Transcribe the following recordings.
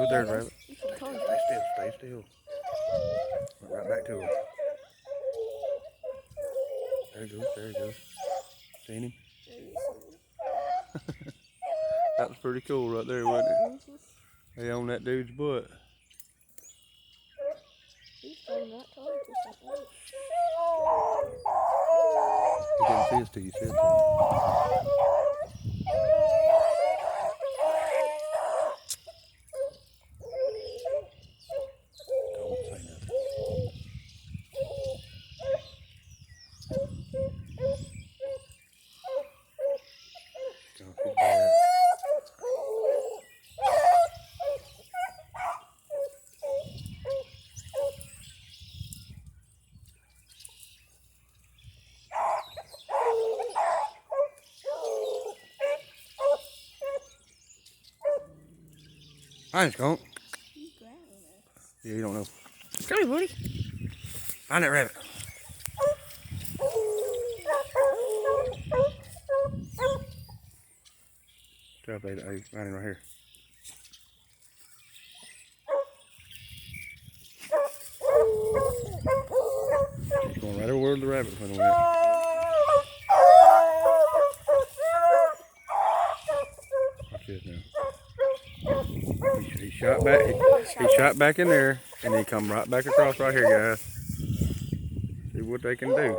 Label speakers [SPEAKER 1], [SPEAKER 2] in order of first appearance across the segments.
[SPEAKER 1] Oh, there's rabbit. Stay still, stay still. Went right back to her. There he goes, there he goes. Seen him? That was pretty cool right there, wasn't it? They on that dude's butt.
[SPEAKER 2] He's trying not to talk to something.
[SPEAKER 1] He didn't say it till you said something. Don't say nothing. Don't be bad. Hi, skunk. Yeah, you don't know. Come here, buddy. Find that rabbit. Drop that. Hey, find him right here. He's going right over where the rabbit went. Watch this now. He shot back. He shot back in there, and he come right back across right here, guys. See what they can do.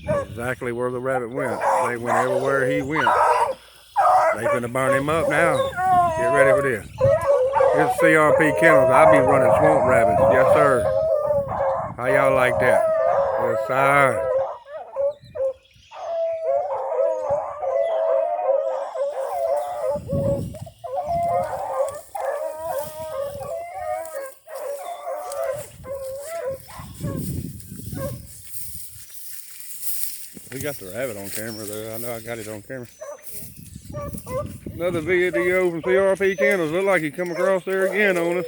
[SPEAKER 1] That's exactly where the rabbit went. They went everywhere he went. They gonna burn him up now. Get ready for this. Here's C.R.P. Kennels. I'll be running swamp rabbits. Yes, sir. How y'all like that? Yes, sir. We got the rabbit on camera though. I know I got it on camera. Another video from C.R.P. Kennels. Look like he come across there again on us.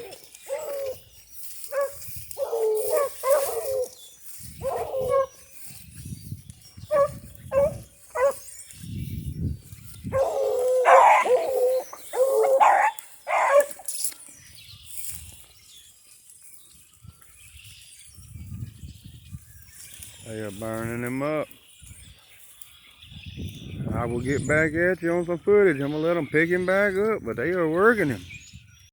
[SPEAKER 1] They are burning him up. I will get back at you on some footage. I'm going to let them pick him back up, but they are working him.